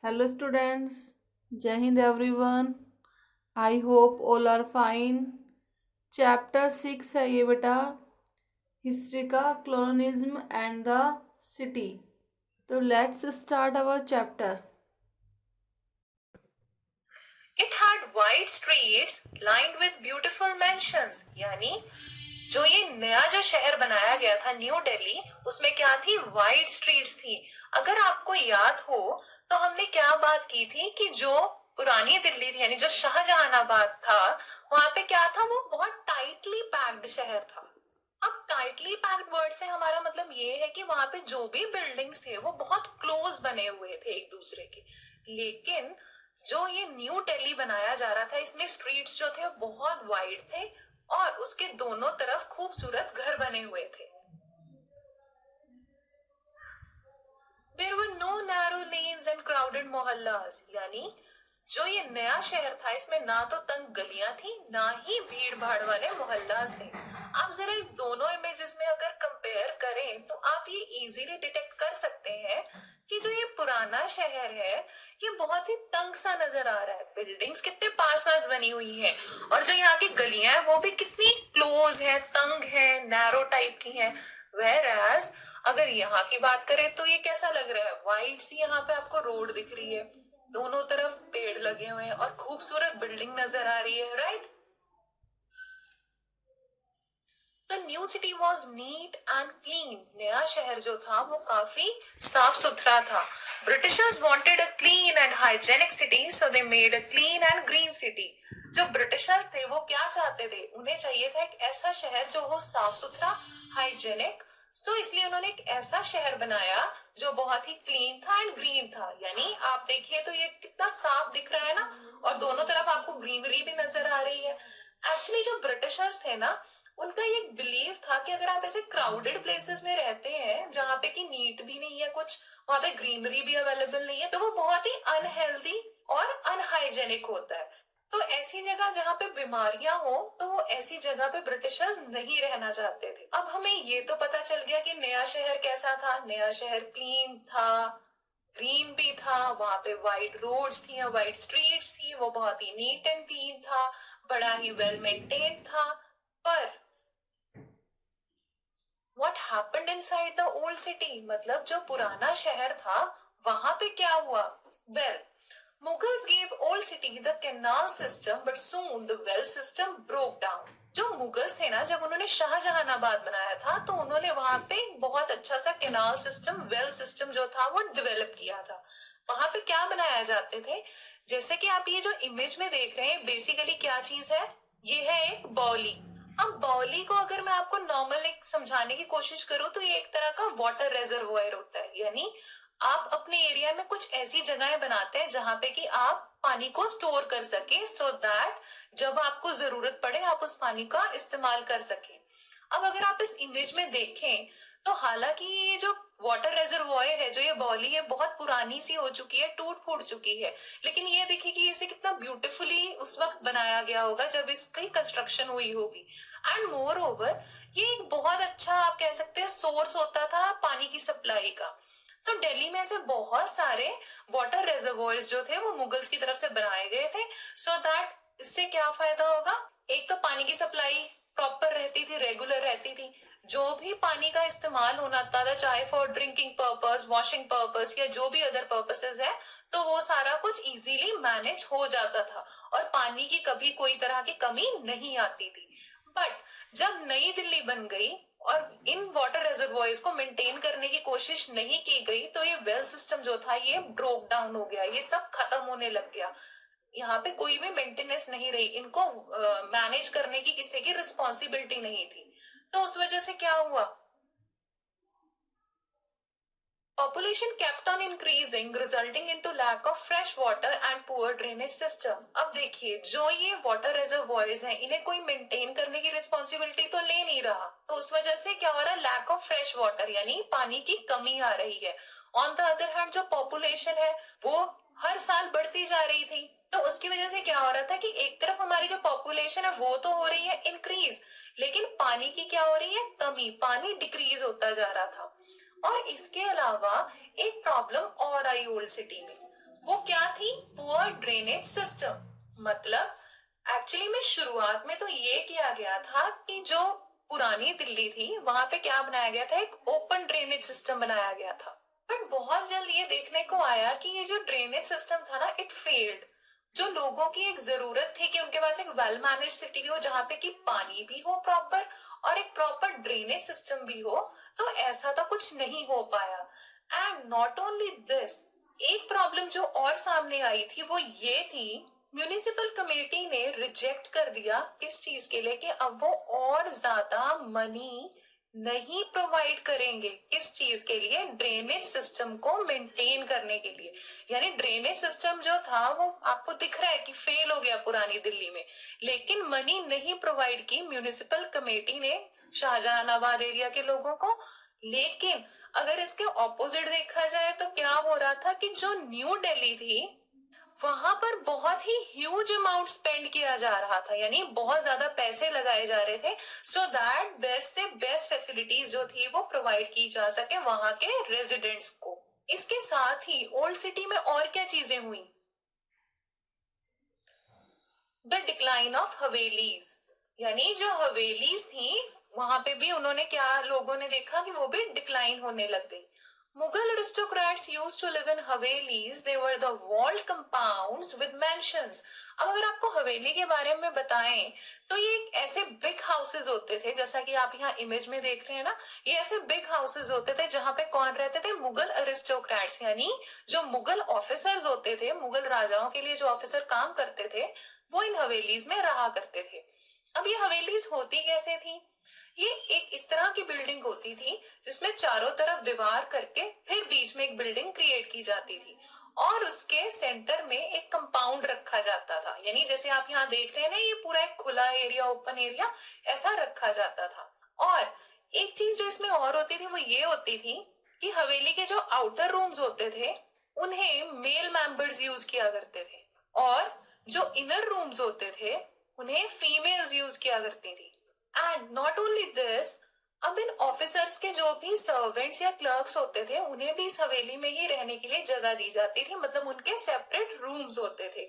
Hello students, Jai Hind everyone. I hope all are fine. Chapter 6 है ये बेटा, history का कॉलोनिज्म एंड द सिटी. तो let's start our chapter. It had wide streets lined with beautiful mansions. यानी जो ये नया जो शहर बनाया गया था न्यू दिल्ली, उसमें क्या थी? वाइड स्ट्रीट्स थी. अगर आपको याद हो तो हमने क्या बात की थी कि जो पुरानी दिल्ली थी यानी जो शाहजहानाबाद था, वहां पे क्या था? वो बहुत टाइटली पैक्ड शहर था. अब टाइटली पैक्ड वर्ड से हमारा मतलब ये है कि वहां पे जो भी बिल्डिंग्स थे वो बहुत क्लोज बने हुए थे एक दूसरे के. लेकिन जो ये न्यू दिल्ली बनाया जा रहा था, इसमें स्ट्रीट्स जो थे वो बहुत वाइड थे और उसके दोनों तरफ खूबसूरत घर बने हुए थे. There were no narrow lanes and crowded mohallas. यानी जो ये नया शहर था, इसमें ना तो तंग गलियां थी, ना ही भीड़ भाड़ वाले मोहल्लास थे. आप जरा इन दोनों इमेजेस में अगर कंपेयर करें तो आप ये इजीली डिटेक्ट कर सकते हैं कि जो ये पुराना शहर है ये बहुत ही तंग सा नजर आ रहा है. बिल्डिंग्स कितने पास पास बनी हुई हैं और जो यहाँ की गलियां हैं वो भी कितनी क्लोज है, तंग है, नैरो टाइप की हैं. वेयर अगर यहाँ की बात करें तो ये कैसा लग रहा है? वाइड सी यहाँ पे आपको रोड दिख रही है, दोनों तरफ पेड़ लगे हुए हैं और खूबसूरत बिल्डिंग नजर आ रही है, right? The new city was neat and clean. नया शहर जो था वो काफी साफ सुथरा था. Britishers wanted a clean and hygienic city, so they made a clean and green city. जो ब्रिटिशर्स थे वो क्या चाहते थे? उन्हें चाहिए था एक ऐसा शहर जो हो साफ सुथरा, हाइजेनिक. सो इसलिए उन्होंने एक ऐसा शहर बनाया जो बहुत ही क्लीन था एंड ग्रीन था. यानी आप देखिए तो ये कितना साफ दिख रहा है ना, और दोनों तरफ आपको ग्रीनरी भी नजर आ रही है. एक्चुअली जो ब्रिटिशर्स थे ना, उनका ये बिलीव था कि अगर आप ऐसे क्राउडेड प्लेसेस में रहते हैं जहाँ पे कि नीट भी नहीं है कुछ, वहां पे ग्रीनरी भी अवेलेबल नहीं है, तो वो बहुत ही अनहेल्दी और अनहाइजेनिक होता है. तो ऐसी जगह जहाँ पे बीमारियां हो, तो वो ऐसी जगह पे ब्रिटिशर्स नहीं रहना चाहते थे. अब हमें ये तो पता चल गया कि नया शहर कैसा था. नया शहर क्लीन था, ग्रीन भी था, वहां पे वाइड रोड्स थी, वाइड स्ट्रीट्स थी, वो बहुत ही नीट एंड क्लीन था, बड़ा ही वेल मेंटेन्ड था. पर what happened inside the old city? मतलब जो पुराना शहर था वहां पे क्या हुआ? well, Mughals gave old city the canal system, but soon the well system broke down. जो मुगल्स थे ना, जब उन्होंने शाहजहानाबाद बनाया था तो उन्होंने वहां पे बहुत अच्छा सा कैनाल सिस्टम, वेल सिस्टम जो था वो डेवलप किया था. वहां पे क्या बनाया जाते थे? जैसे कि आप ये जो इमेज में देख रहे हैं, बेसिकली क्या चीज है? ये है एक बाउली. अब बाउली को अगर मैं आपको नॉर्मल एक समझाने की कोशिश करूं तो ये एक तरह का वाटर रेजर्वोयर होता है. यानी आप अपने एरिया में कुछ ऐसी जगहें बनाते हैं जहां पे कि आप पानी को स्टोर कर सके, सो दैट जब आपको जरूरत पड़े आप उस पानी का इस्तेमाल कर सके. अब अगर आप इस इमेज में देखें तो हालांकि ये जो वाटर रेजर्वोयर है, जो ये बाउली है, बहुत पुरानी सी हो चुकी है, टूट फूट चुकी है, लेकिन ये देखिए कि इसे कितना ब्यूटीफुली उस वक्त बनाया गया होगा जब इसकी कंस्ट्रक्शन हुई होगी. एंड मोर ओवर ये एक बहुत अच्छा, आप कह सकते हैं, सोर्स होता था पानी की सप्लाई का. तो दिल्ली में ऐसे बहुत सारे वाटर रेजर्वोयर्स जो थे वो मुगल्स की तरफ से बनाए गए थे, सो दैट इससे क्या फायदा होगा? एक तो पानी की सप्लाई प्रॉपर रहती थी, रेगुलर रहती थी. जो भी पानी का इस्तेमाल होना था, चाहे for drinking purpose, washing purpose या जो भी अदर पर्पसेस है, तो वो सारा कुछ इजीली मैनेज हो जाता था और पानी की कभी कोई तरह की कमी नहीं आती थी. बट जब नई दिल्ली बन गई और इन वाटर रिजर्वॉयर्स को मेंटेन करने की कोशिश नहीं की गई, तो ये वेल सिस्टम जो था ये ब्रोक डाउन हो गया, ये सब खत्म होने लग गया. यहाँ पे कोई भी मेंटेनेंस नहीं रही, इनको मैनेज करने की किसी की रिस्पॉन्सिबिलिटी नहीं थी. तो उस वजह से क्या हुआ? Population kept on increasing, resulting into lack of fresh water and poor drainage system. अब देखिए, जो ये वाटर रिजर्वॉयर्स हैं, इन्हें कोई मेंटेन करने की रिस्पॉन्सिबिलिटी तो ले नहीं रहा, तो उस वजह से क्या हो रहा है? लैक ऑफ फ्रेश वाटर, यानी पानी की कमी आ रही है. ऑन द अदर हैंड जो पॉपुलेशन है वो हर साल बढ़ती जा रही थी, तो उसकी वजह से क्या हो रहा था कि एक तरफ हमारी जो पॉपुलेशन है वो तो हो रही है इंक्रीज, लेकिन पानी की क्या हो रही है? कमी. पानी डिक्रीज होता जा रहा था. और इसके अलावा एक प्रॉब्लम और आई ओल्ड सिटी में. वो क्या थी? Poor drainage system. मतलब एक्चुअली में शुरुआत में तो ये किया गया था कि जो पुरानी दिल्ली थी वहां पे क्या बनाया गया था, एक ओपन ड्रेनेज सिस्टम बनाया गया था। बट बहुत जल्द ये देखने को आया कि ये जो ड्रेनेज सिस्टम था ना, इट फेल्ड। जो लोगों की एक जरूरत थी कि उनके पास एक वेल मैनेज सिटी हो जहाँ पे कि पानी भी हो प्रॉपर और एक प्रॉपर ड्रेनेज सिस्टम भी हो, तो ऐसा तो कुछ नहीं हो पाया। एंड नॉट ओनली दिस, एक प्रॉब्लम जो और सामने आई थी वो ये थी, म्यूनिसिपल कमेटी ने रिजेक्ट कर दिया इस चीज के लिए कि अब वो और ज्यादा मनी नहीं प्रोवाइड करेंगे इस चीज के लिए, ड्रेनेज सिस्टम को मेंटेन करने के लिए। यानी ड्रेनेज सिस्टम जो था वो आपको दिख रहा है कि फेल हो गया पुरानी दिल्ली में, लेकिन मनी नहीं प्रोवाइड की म्यूनिसिपल कमेटी ने शाहजहानाबाद एरिया के लोगों को। लेकिन अगर इसके ऑपोजिट देखा जाए तो क्या हो रहा था कि जो न्यू दिल्ली थी वहां पर बहुत ही ह्यूज अमाउंट स्पेंड किया जा रहा था, यानी बहुत ज्यादा पैसे लगाए जा रहे थे, सो दैट बेस्ट से बेस्ट फैसिलिटीज जो थी वो प्रोवाइड की जा सके वहां के रेजिडेंट्स को। इसके साथ ही ओल्ड सिटी में और क्या चीजें हुई? द डिक्लाइन ऑफ हवेलीज, यानी जो हवेलीज थी वहां पे भी उन्होंने क्या, लोगों ने देखा कि वो भी डिक्लाइन होने लग गई। Mughal aristocrats used to live in havelis, they were the walled compounds with mansions। अब अगर आपको हवेली के बारे में बताएं तो ये एक ऐसे बिग हाउसेज होते थे, जैसा कि आप यहाँ इमेज में देख रहे हैं ना, ये ऐसे बिग हाउसेज होते थे जहां पे कौन रहते थे? मुगल अरिस्टोक्रेट्स, यानी जो मुगल ऑफिसर्स होते थे, मुगल राजाओं के लिए जो ऑफिसर काम करते थे वो इन हवेलीज में रहा करते थे। अब ये हवेलीज होती कैसे थी? ये एक इस तरह की बिल्डिंग होती थी जिसमें चारों तरफ दीवार करके फिर बीच में एक बिल्डिंग क्रिएट की जाती थी और उसके सेंटर में एक कंपाउंड रखा जाता था, यानी जैसे आप यहाँ देख रहे हैं ना, ये पूरा एक खुला एरिया, ओपन एरिया ऐसा रखा जाता था। और एक चीज जो इसमें और होती थी वो ये होती थी कि हवेली के जो आउटर रूम्स होते थे उन्हें मेल मेंबर्स यूज किया करते थे और जो इनर रूम्स होते थे उन्हें फीमेल्स यूज किया करती थी। एंड नॉट ओनली दिस, अब इन ऑफिसर्स के जो भी सर्वेंट्स या क्लर्क्स होते थे उन्हें भी इस हवेली में ही रहने के लिए जगह दी जाती थी, मतलब उनके सेपरेट रूम्स होते थे।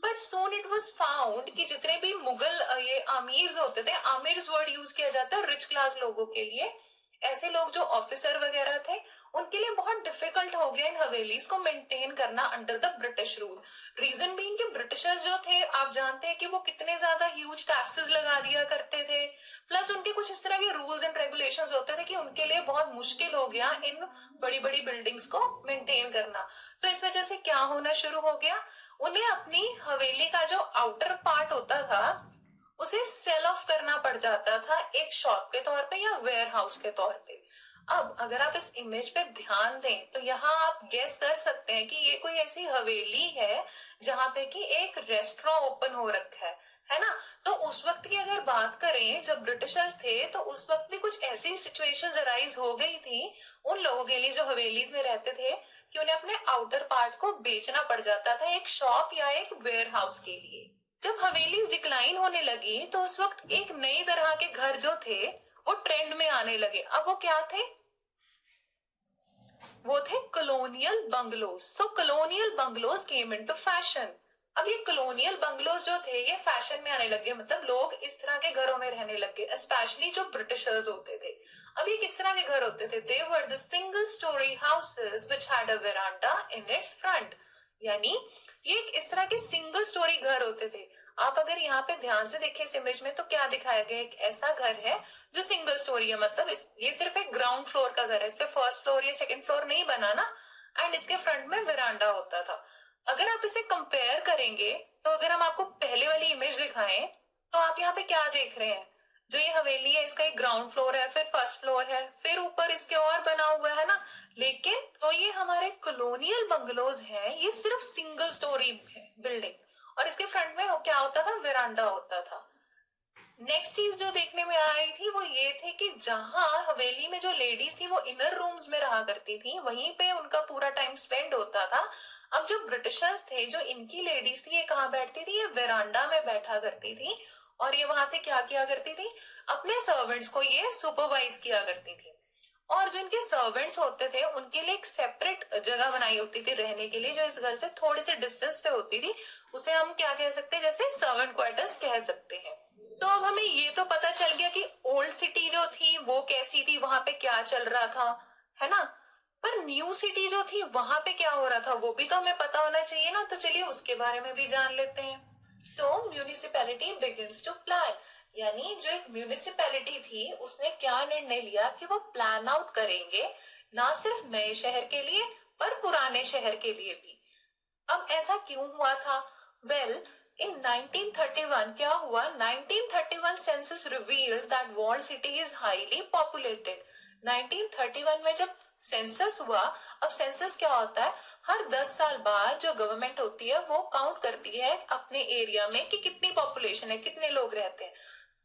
But Son it was found कि जितने भी मुगल ये आमिर्स होते थे, आमिर्स वर्ड यूज किया जाता है रिच क्लास लोगों के लिए, ऐसे लोग जो ऑफिसर वगैरह थे उनके लिए बहुत डिफिकल्ट हो गया इन हवेलीज को मेंटेन करना under the British rule. Reason being कि ब्रिटिशर्स जो थे, आप जानते हैं कि वो कितने ज्यादा ह्यूज टैक्सेस लगा दिया करते थे, प्लस उनके कुछ इस तरह के रूल्स एंड रेगुलेशंस होते थे कि उनके लिए बहुत मुश्किल हो गया इन बड़ी बड़ी बिल्डिंग्स को मेंटेन करना। तो इस वजह से क्या होना शुरू हो गया, उन्हें अपनी हवेली का जो आउटर पार्ट होता था उसे सेल ऑफ करना पड़ जाता था एक शॉप के तौर पे या वेयर हाउस के तौर पे। अब अगर आप इस इमेज पे ध्यान दें तो यहाँ आप गेस कर सकते हैं कि ये कोई ऐसी हवेली है जहाँ पे कि एक रेस्टोरेंट ओपन हो रखा है ना। तो उस वक्त की अगर बात करें जब ब्रिटिशर्स थे तो उस वक्त भी कुछ ऐसी सिचुएशंस अराइज हो गई थी उन लोगों के लिए जो हवेलीज में रहते थे कि उन्हें अपने आउटर पार्ट को बेचना पड़ जाता था एक शॉप या एक वेयर हाउस के लिए। जब हवेलीज डिक्लाइन होने लगी तो उस वक्त एक नई तरह के घर जो थे वो ट्रेंड में आने लगे। अब वो क्या थे? वो थे colonial bungalows. So colonial bungalows came into fashion. अब ये कॉलोनियल बंगलोज जो थे ये फैशन में आने लगे, मतलब लोग इस तरह के घरों में रहने लगे, स्पेशली जो ब्रिटिशर्स होते थे। अब ये किस तरह के घर होते थे? They were the single storey houses which had a veranda in its front, यानी ये एक इस तरह के सिंगल स्टोरी घर होते थे। आप अगर यहाँ पे ध्यान से देखें इस इमेज में तो क्या दिखाया गया, एक ऐसा घर है जो सिंगल स्टोरी है, मतलब ये सिर्फ एक ग्राउंड फ्लोर का घर है, इस पे फर्स्ट फ्लोर या सेकंड फ्लोर नहीं बना ना, एंड इसके फ्रंट में वेरांडा होता था। अगर आप इसे कंपेयर करेंगे तो अगर हम आपको पहले वाली इमेज दिखाएं तो आप यहाँ पे क्या देख रहे हैं, जो ये हवेली है इसका एक ग्राउंड फ्लोर है, फिर फर्स्ट फ्लोर है, फिर ऊपर इसके और बना हुआ है ना। लेकिन तो ये हमारे कॉलोनियल बंगलोज हैं, ये सिर्फ सिंगल स्टोरी है बिल्डिंग और इसके फ्रंट में क्या होता था, वेरांडा होता था। नेक्स्ट चीज जो देखने में आई थी वो ये थे कि जहां हवेली में जो लेडीज थी वो इनर रूम्स में रहा करती थी, वहीं पे उनका पूरा टाइम स्पेंड होता था। अब जो ब्रिटिशर्स थे, जो इनकी लेडीज थी, ये कहाँ बैठती थी? ये वेरांडा में बैठा करती थी और ये वहां से क्या किया करती थी, अपने सर्वेंट्स को ये सुपरवाइज किया करती थी। और जो इनके सर्वेंट्स होते थे उनके लिए एक सेपरेट जगह बनाई होती थी रहने के लिए, जो इस घर से थोड़े से डिस्टेंस पे होती थी। उसे हम क्या कह सकते हैं, जैसे सर्वेंट क्वार्टर्स कह सकते हैं। तो अब हमें ये तो पता चल गया कि ओल्ड सिटी जो थी वो कैसी थी, वहां पे क्या चल रहा था, है ना। पर न्यू सिटी जो थी वहां पे क्या हो रहा था वो भी तो हमें पता होना चाहिए ना। तो चलिए उसके बारे में भी जान लेते हैं। सो म्यूनिसिपैलिटी बिगिंस टू प्लान, यानी जो एक म्यूनिसिपैलिटी थी उसने क्या निर्णय लिया कि वो प्लान आउट करेंगे, ना सिर्फ नए शहर के लिए पर पुराने शहर के लिए भी। अब ऐसा क्यों हुआ था? वेल, in 1931 क्या हुआ? 1931 census revealed that walled city is highly populated. 1931 में जब सेंसस हुआ, अब सेंसस क्या होता है, हर 10 साल बाद जो गवर्नमेंट होती है वो काउंट करती है अपने एरिया में कि कितनी पॉपुलेशन है, कितने लोग रहते हैं।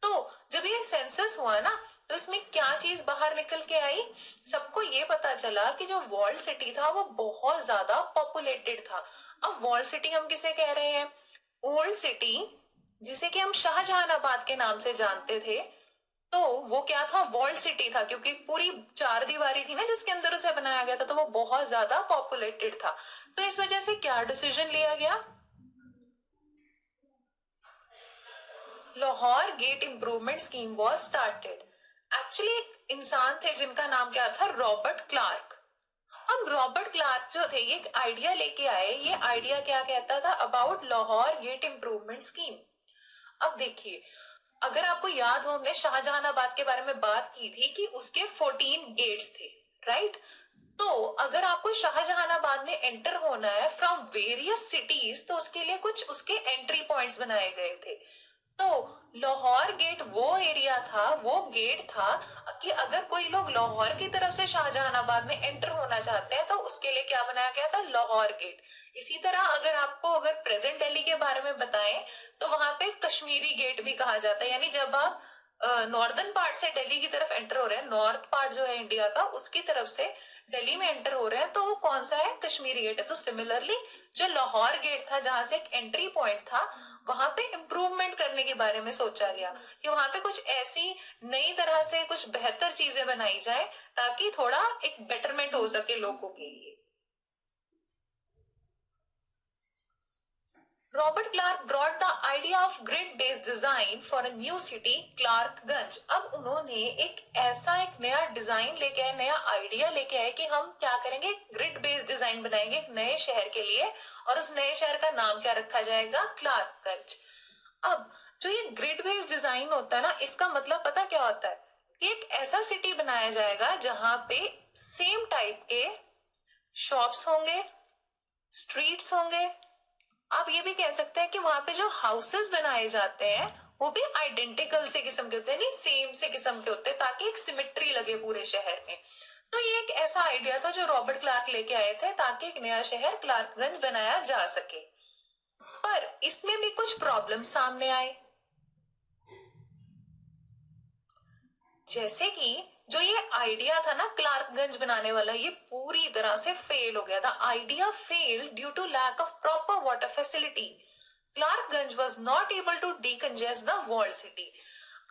तो जब ये सेंसस हुआ ना, तो इसमें क्या चीज बाहर निकल के आई? सबको ये पता चला कि जो वॉल्ड सिटी था वो बहुत ज्यादा पॉपुलेटेड था। अब वॉल्ड सिटी हम किसे कह रहे हैं? ओल्ड सिटी, जिसे कि हम शाहजहानाबाद के नाम से जानते थे, तो वो क्या था? वॉल्ड सिटी था, क्योंकि पूरी चार दीवारी थी ना जिसके अंदर उसे बनाया गया था, तो वो बहुत ज्यादा पॉपुलेटेड था। तो इस वजह से क्या डिसीजन लिया गया? Lahore gate improvement scheme was started. Actually एक इंसान थे जिनका नाम क्या था? Robert Clark. अब रॉबर्ट क्लार्क जो थे ये एक आइडिया लेके आए। ये आइडिया क्या कहता था? About Lahore gate improvement scheme. अब देखिए, अगर आपको याद हो हमने शाहजहानाबाद के बारे में बात की थी कि उसके 14 गेट्स थे, राइट। तो अगर आपको शाहजहानाबाद में एंटर होना है फ्रॉम वेरियस सिटीज, तो उसके लिए कुछ उसके एंट्री पॉइंट्स बनाए गए थे। तो लाहौर गेट वो एरिया था, वो गेट था कि अगर कोई लोग लाहौर की तरफ से शाहजहानाबाद में एंटर होना चाहते हैं तो उसके लिए क्या बनाया गया था? लाहौर गेट। इसी तरह अगर प्रेजेंट दिल्ली के बारे में बताएं तो वहां पे कश्मीरी गेट भी कहा जाता है, यानी जब आप नॉर्दर्न पार्ट से दिल्ली की तरफ एंटर हो रहे हैं, नॉर्थ पार्ट जो है इंडिया का उसकी तरफ से दिल्ली में एंटर हो रहे हैं, तो वो कौन सा है? कश्मीरी गेट है। तो सिमिलरली जो लाहौर गेट था जहां से एक एंट्री पॉइंट था, वहां पे इम्प्रूवमेंट करने के बारे में सोचा गया कि वहां पे कुछ ऐसी नई तरह से कुछ बेहतर चीजें बनाई जाए ताकि थोड़ा एक बेटरमेंट हो सके लोगों के लिए। Robert Clark brought the idea of grid based design for a new city Clarkganj. अब उन्होंने एक नया डिजाइन लेके आए, नया आइडिया लेके आए कि हम क्या करेंगे? ग्रिड बेस्ड डिजाइन बनाएंगे एक नए शहर के लिए, और उस नए शहर का नाम क्या रखा जाएगा? क्लार्कगंज। अब जो ये ग्रिड बेस्ड डिजाइन होता है ना, इसका मतलब पता क्या होता है? कि एक ऐसा सिटी बनाया जाएगा जहां पे सेम टाइप के शॉप्स होंगे, स्ट्रीट्स होंगे। आप ये भी कह सकते हैं कि वहां पे जो हाउसेस बनाए जाते हैं वो भी आइडेंटिकल से किस्म के होते हैं, नहीं सेम से किस्म के होते हैं, ताकि एक सिमेट्री लगे पूरे शहर में। तो ये एक ऐसा आइडिया था जो रॉबर्ट क्लार्क लेके आए थे ताकि एक नया शहर क्लार्कगंज बनाया जा सके। पर इसमें भी कुछ प्रॉब्लम सामने आए, जैसे कि जो ये आइडिया था ना क्लार्कगंज बनाने वाला, ये पूरी तरह से फेल हो गया था। Idea fail due to lack of proper water facility. Clarkganj was not able to decongest the walled city.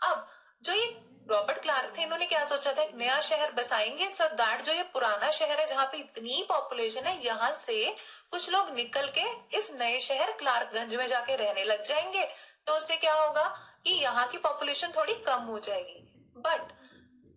अब जो ये रॉबर्ट क्लार्क थे, इन्होंने क्या सोचा था? एक नया शहर बसाएंगे सो दैट जो ये पुराना शहर है जहाँ पे इतनी पॉपुलेशन है, यहाँ से कुछ लोग निकल के इस नए शहर क्लार्कगंज में जाके रहने लग जाएंगे। तो उससे क्या होगा कि यहाँ की पॉपुलेशन थोड़ी कम हो जाएगी। बट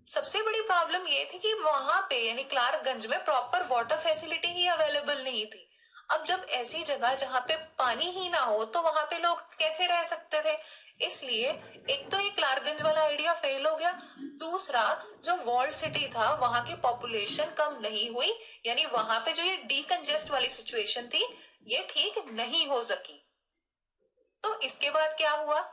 सबसे बड़ी प्रॉब्लम ये थी कि वहां पे यानी क्लार्कगंज में प्रॉपर वाटर फैसिलिटी ही अवेलेबल नहीं थी। अब जब ऐसी जगह जहाँ पे पानी ही ना हो तो वहां पे लोग कैसे रह सकते थे? इसलिए एक तो ये क्लार्कगंज वाला आइडिया फेल हो गया, दूसरा जो वॉल्ड सिटी था वहां की पॉपुलेशन कम नहीं हुई, यानी वहां पे जो ये डीकंजेस्ट वाली सिचुएशन थी ये ठीक नहीं हो सकी। तो इसके बाद क्या हुआ?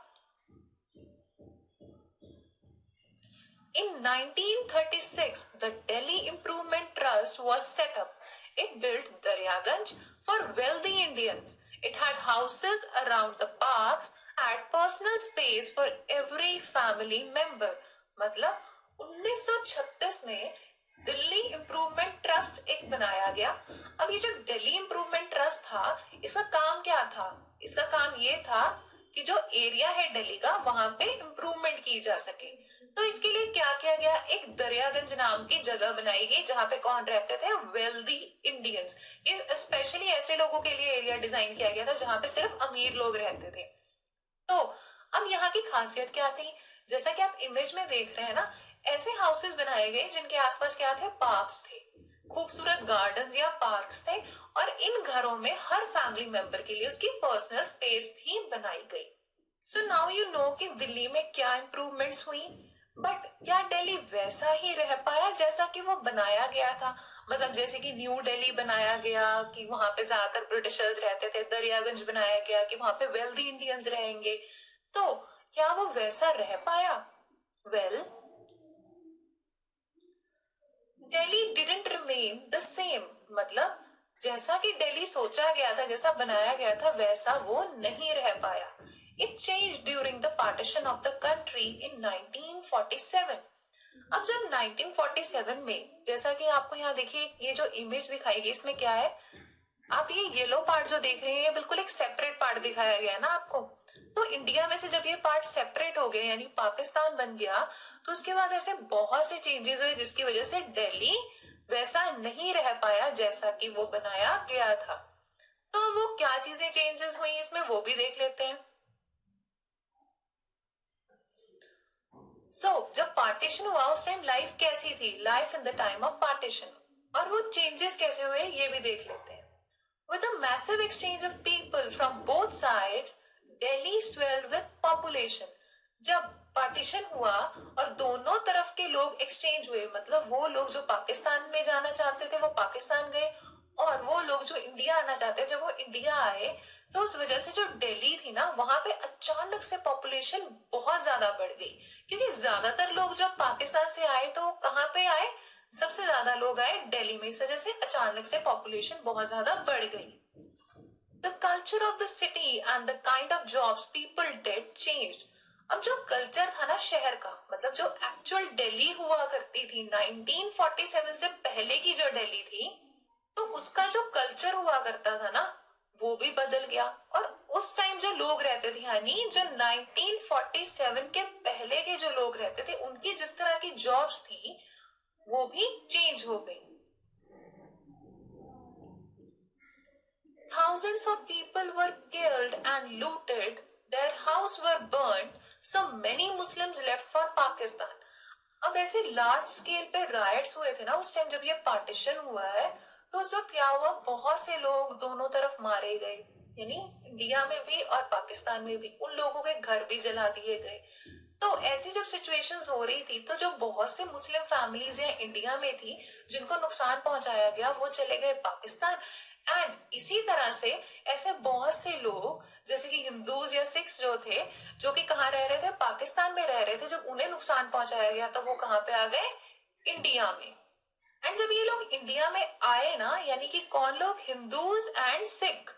In 1936, the Delhi Improvement Trust was set up. It built Daryaganj for wealthy Indians. It had houses around the parks, had personal space for every family member. मतलब 1936 में दिल्ली इम्प्रूवमेंट ट्रस्ट एक बनाया गया। अब ये जो दिल्ली इम्प्रूवमेंट ट्रस्ट था, इसका काम क्या था? इसका काम ये था कि जो एरिया है दिल्ली का वहां पे इम्प्रूवमेंट की जा सके। तो इसके लिए क्या किया गया, एक दरियागंज नाम की जगह बनाई गई जहां पे कौन रहते थे, वेल्दी इंडियंस। स्पेशली ऐसे लोगों के लिए एरिया डिजाइन किया गया था जहां पे सिर्फ अमीर लोग रहते थे। तो अब यहाँ की खासियत क्या थी, जैसा कि आप इमेज में देख रहे हैं ना, ऐसे हाउसेस बनाए गए जिनके आसपास क्या थे, पार्क्स थे, खूबसूरत गार्डन्स या पार्क्स थे, और इन घरों में हर फैमिली मेंबर के लिए उसकी पर्सनल स्पेस भी बनाई गई। सो नाउ यू नो कि दिल्ली में क्या इंप्रूवमेंट्स हुई, बट क्या दिल्ली वैसा ही रह पाया जैसा कि वो बनाया गया था? मतलब जैसे कि न्यू दिल्ली बनाया गया कि वहां पे ज्यादातर ब्रिटिशर्स रहते थे, दरियागंज बनाया गया कि वहां पे वेल्दी इंडियंस रहेंगे, तो क्या वो वैसा रह पाया? Well, Delhi didn't remain the same. मतलब जैसा कि दिल्ली सोचा गया था, जैसा बनाया गया था, वैसा वो नहीं रह पाया। It change during the partition of the country in 1947। अब जब 1947 में, जैसा कि आपको यहाँ देखिए ये जो इमेज दिखाई गई इसमें क्या है, आप ये येलो पार्ट जो देख रहे हैं ये बिल्कुल एक सेपरेट पार्ट दिखाया गया है ना आपको। तो इंडिया में से जब ये पार्ट सेपरेट हो गए यानी पाकिस्तान बन गया, तो उसके बाद ऐसे बहुत से चेंजेस हुए जिसकी वजह से दिल्ली वैसा नहीं रह पाया जैसा कि वो बनाया गया था। तो वो क्या चीजें चेंजेस हुई इसमें वो भी देख लेते हैं। जब पार्टीशन हुआ उस टाइम लाइफ कैसी थी, life in the time of partition, और वो चेंजेस कैसे हुए ये भी देख लेते हैं। With a massive exchange of people from both sides, Delhi swelled with population. जब पार्टीशन हुआ और दोनों तरफ के लोग एक्सचेंज हुए, मतलब वो लोग जो पाकिस्तान में जाना चाहते थे वो पाकिस्तान गए, और वो लोग जो इंडिया आना चाहते जब वो इंडिया आए, तो उस वजह से जो दिल्ली थी ना वहां पे अचानक से पॉपुलेशन बहुत ज्यादा बढ़ गई। क्योंकि ज्यादातर लोग जब पाकिस्तान से आए तो कहाँ पे आए, सबसे ज्यादा लोग आए दिल्ली में, इस वजह से अचानक से पॉपुलेशन बहुत ज्यादा बढ़ गई। The culture of the city and the kind of jobs people did changed. अब जो कल्चर था ना शहर का, मतलब जो एक्चुअल दिल्ली हुआ करती थी 1947 से पहले की जो दिल्ली थी, तो उसका जो कल्चर हुआ करता था ना वो भी बदल गया। और उस टाइम जो लोग रहते थे यानी जो 1947 के पहले के जो लोग रहते थे उनकी जिस तरह की जॉब्स थी वो भी चेंज हो गई। Thousands of people were killed and looted, their houses were burned, so many Muslims left for Pakistan. अब ऐसे लार्ज स्केल पे राइट्स हुए थे ना उस टाइम जब ये पार्टीशन हुआ है, तो उस वक्त क्या हुआ, बहुत से लोग दोनों तरफ मारे गए, यानी इंडिया में भी और पाकिस्तान में भी, उन लोगों के घर भी जला दिए गए। तो ऐसी जब सिचुएशंस हो रही थी तो जो बहुत से मुस्लिम फैमिलीज या इंडिया में थी जिनको नुकसान पहुंचाया गया वो चले गए पाकिस्तान। एंड इसी तरह से ऐसे बहुत से लोग जैसे कि हिंदूज या सिख्स जो थे, जो कि कहाँ रह रहे थे, पाकिस्तान में रह रहे थे, जब उन्हें नुकसान पहुंचाया गया तो वो कहाँ पे आ गए, इंडिया में। एंड जब ये लोग इंडिया में आए ना, यानी कि कौन लोग, हिंदूज एंड सिख,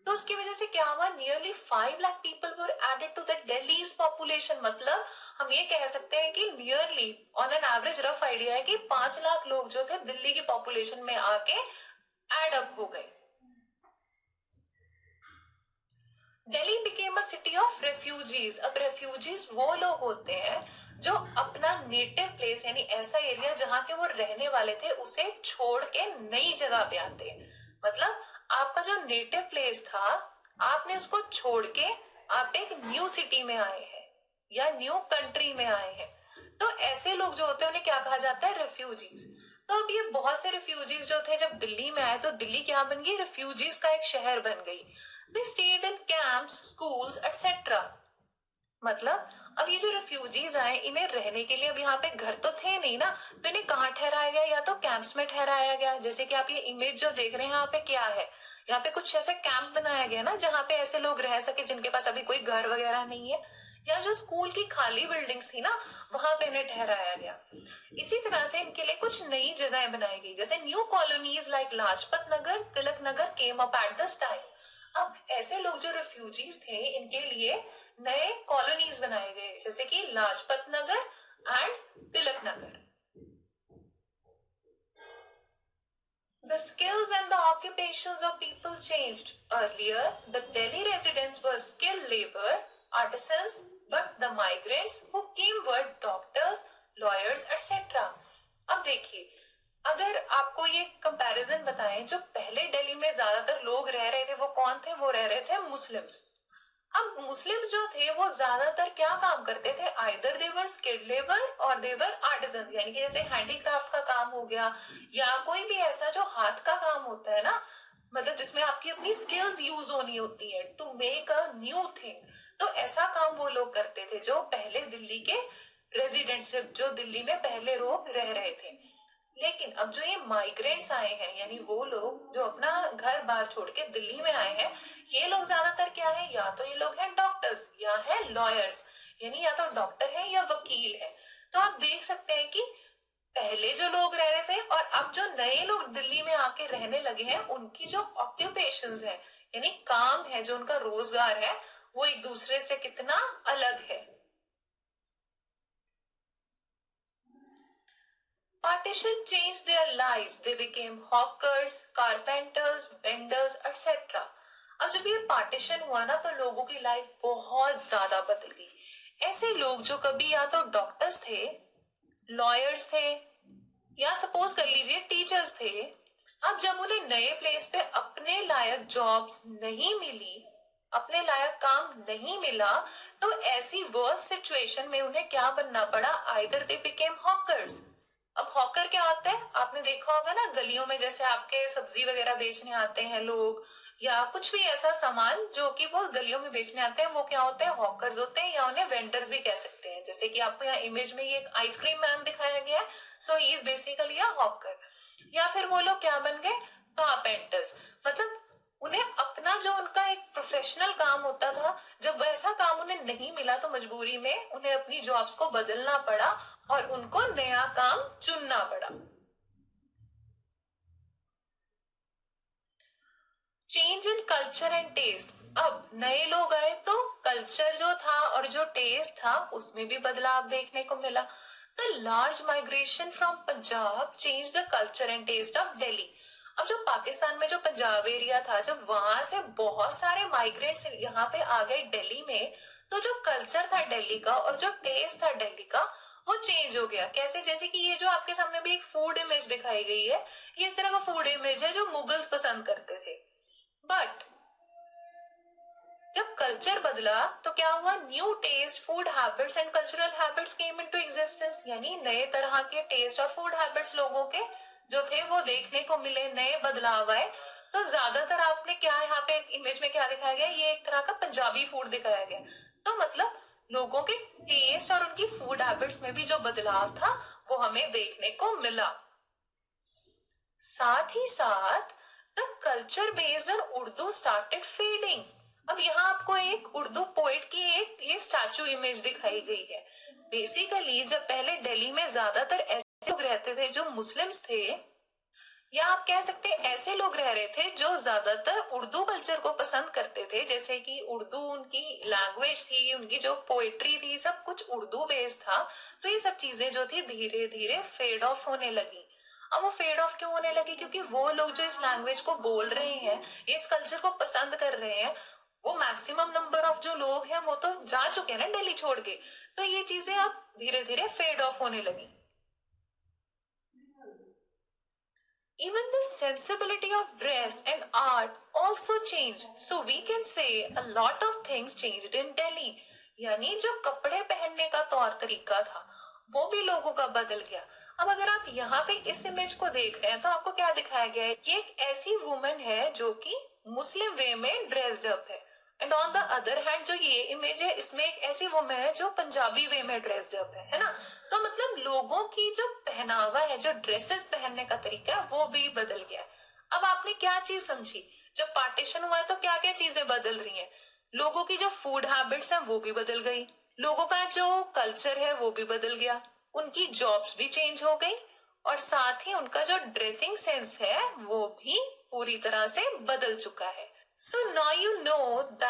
तो उसकी वजह से क्या हुआ, nearly 5 lakh people were added to the Delhi's population. मतलब हम ये कह सकते हैं कि nearly on an average rough idea है कि 5 लाख लोग जो थे दिल्ली की पॉपुलेशन में आके एड अप हो गए। Delhi became a city of refugees. अब रेफ्यूजीज वो लोग होते हैं जो अपना नेटिव प्लेस यानी ऐसा एरिया जहां के वो रहने वाले थे उसे छोड़ के नई जगह पे आते हैं। मतलब आपका जो नेटिव प्लेस था आपने उसको छोड़ के आप एक न्यू सिटी में आए हैं या न्यू कंट्री में आए हैं, तो ऐसे लोग जो होते हैं उन्हें क्या कहा जाता है, रेफ्यूजीज। तो अब ये बहुत से रेफ्यूजीज जो थे जब दिल्ली में आए तो दिल्ली क्या बन गई, रेफ्यूजीज का एक शहर बन गई। They stayed in camps, schools etcetera. मतलब अब ये जो रेफ्यूजीज आए इन्हें रहने के लिए अब यहाँ पे घर तो थे नहीं ना, तो इन्हें कहाँ ठहराया गया, या तो कैंप्स में ठहराया गया। जैसे कि आप ये इमेज जो देख रहे हैं यहाँ पे क्या है, यहाँ पे कुछ ऐसे कैंप बनाया गया ना जहाँ पे ऐसे लोग रह सके जिनके पास अभी कोई घर वगैरह नहीं है, या जो स्कूल की खाली बिल्डिंग्स थी ना वहां पे इन्हें ठहराया गया। इसी तरह से इनके लिए कुछ नई जगहें बनाई गई, जैसे new colonies like Lajpat Nagar, Tilak Nagar came up at the time. अब ऐसे लोग जो रेफ्यूजीज थे इनके लिए नए कॉलोनीज बनाए गए जैसे कि Lajpat Nagar and Tilak Nagar. The skills and the occupations of people changed. Earlier, the Delhi residents were skilled labor, artisans, but the migrants who came were doctors, lawyers, etc. अब देखिए, अगर आपको ये कंपैरिजन बताएं, जो पहले दिल्ली में ज्यादातर लोग रह रहे थे वो कौन थे? वो रह रहे थे मुस्लिम्स। अब मुस्लिम्स जो थे वो ज्यादातर क्या काम करते थे? आइदर देवर स्किल्ड लेबर और देवर आर्टिजन, यानी कि जैसे हैंडीक्राफ्ट का काम हो गया या कोई भी ऐसा जो हाथ का काम होता है ना, मतलब जिसमें आपकी अपनी स्किल्स यूज होनी होती है to make a new thing. तो ऐसा काम वो लोग करते थे जो पहले दिल्ली के रेजिडेंट्स, जो दिल्ली में पहले लोग रह रहे थे। लेकिन अब जो ये माइग्रेंट्स आए हैं, यानी वो लोग जो अपना घर बार छोड़ के दिल्ली में आए हैं, ये लोग ज्यादातर क्या है? या तो ये लोग हैं डॉक्टर्स या है लॉयर्स, यानी या तो डॉक्टर है या वकील है। तो आप देख सकते हैं कि पहले जो लोग रह रहे थे और अब जो नए लोग दिल्ली में आके रहने लगे हैं, उनकी जो ऑक्यूपेशंस है, यानी काम है, जो उनका रोजगार है, वो एक दूसरे से कितना अलग है। Partition changed their lives. They became hawkers, carpenters, vendors, etc. अब जब ये पार्टीशन हुआ ना, तो लोगों की लाइफ बहुत ज्यादा बदल गई। ऐसे लोग जो कभी या तो डॉक्टर्स थे, लॉयर्स थे, या सपोज कर लीजिए टीचर्स थे, अब जब उन्हें नए प्लेस पे अपने लायक जॉब्स नहीं मिली, अपने लायक काम नहीं मिला, तो ऐसी वर्स्ट सिचुएशन में उन्हें क्या बनना पड़ा? Either they became hawkers. अब हॉकर क्या होता है? आपने देखा होगा ना, गलियों में जैसे आपके सब्जी वगैरह बेचने आते हैं लोग, या कुछ भी ऐसा सामान जो कि वो गलियों में बेचने आते हैं, वो क्या होते हैं? हॉकर्स होते हैं, या उन्हें वेंडर्स भी कह सकते हैं। जैसे कि आपको यहाँ इमेज में ये एक आइसक्रीम मैन दिखाया गया है, so he is basically a hawker. या फिर वो लोग क्या बन गए? कारपेंटर्स। मतलब उन्हें अपना जो उनका एक प्रोफेशनल काम होता था, जब वैसा काम उन्हें नहीं मिला, तो मजबूरी में उन्हें अपनी जॉब्स को बदलना पड़ा और उनको नया काम चुनना पड़ा। Change in culture and taste. अब नए लोग आए तो कल्चर जो था और जो टेस्ट था उसमें भी बदलाव देखने को मिला। The large migration from Punjab change the culture and taste of Delhi. अब जो पाकिस्तान में जो पंजाब एरिया था, जब वहां से बहुत सारे माइग्रेंट्स यहाँ पे आ गए दिल्ली में, तो जो कल्चर था दिल्ली का और जो टेस्ट था दिल्ली का, वो चेंज हो गया। कैसे? जैसे कि ये जो आपके सामने भी एक फूड इमेज दिखाई गई है, ये इस तरह का फूड इमेज है जो मुगल्स पसंद करते थे। बट जब कल्चर बदला तो क्या हुआ? New taste, food habits and cultural habits came into existence, यानी नए तरह के टेस्ट और फूड हैबिट्स लोगों के जो थे वो देखने को मिले, नए बदलाव आए। तो ज्यादातर आपने क्या यहाँ पे इमेज में क्या दिखाया गया? ये एक तरह का पंजाबी फूड दिखाया गया। तो मतलब लोगों के टेस्ट और उनकी फूड हैबिट्स में भी जो बदलाव था वो हमें देखने को मिला। साथ ही साथ the culture based on Urdu started fading. अब यहाँ आपको एक उर्दू पोएट की एक ये स्टैचू इमेज दिखाई गई है। बेसिकली जब पहले दिल्ली में ज्यादातर ऐसे लोग रहते थे जो मुस्लिम्स थे, या आप कह सकते हैं ऐसे लोग रह रहे थे जो ज्यादातर उर्दू कल्चर को पसंद करते थे, जैसे कि उर्दू उनकी लैंग्वेज थी, उनकी जो पोएट्री थी, सब कुछ उर्दू बेस्ड था। तो ये सब चीजें जो थी धीरे धीरे फेड ऑफ होने लगी। अब वो फेड ऑफ क्यों होने लगी? क्योंकि वो लोग जो इस लैंग्वेज को बोल रहे हैं, इस कल्चर को पसंद कर रहे हैं, वो मैक्सिमम नंबर ऑफ जो लोग हैं वो तो जा चुके हैं ना दिल्ली छोड़ के। तो ये चीजें अब धीरे धीरे फेड ऑफ होने लगी। Even the sensibility of dress and art also changed. So we can say a lot of things changed in Delhi. यानी जो कपड़े पहनने का तौर तरीका था वो भी लोगों का बदल गया। अब अगर आप यहाँ पे इस इमेज को देख रहे हैं तो आपको क्या दिखाया गया है? ये एक ऐसी वुमन है जो कि मुस्लिम वे में ड्रेस्ड अप है, and on the other hand जो ये इमेज है इसमें एक ऐसी वुमन है जो पंजाबी वे में ड्रेस्ड अप है ना। तो मतलब लोगों की जो पहनावा है, जो ड्रेसेस पहनने का तरीका है, वो भी बदल गया है। अब आपने क्या चीज समझी? जब पार्टीशन हुआ है तो क्या क्या चीजें बदल रही हैं? लोगों की जो फूड हैबिट्स हैं वो भी बदल गई, लोगों का जो कल्चर है वो भी बदल गया, उनकी जॉब्स भी चेंज हो गई, और साथ ही उनका जो ड्रेसिंग सेंस है वो भी पूरी तरह से बदल चुका है। So now you know that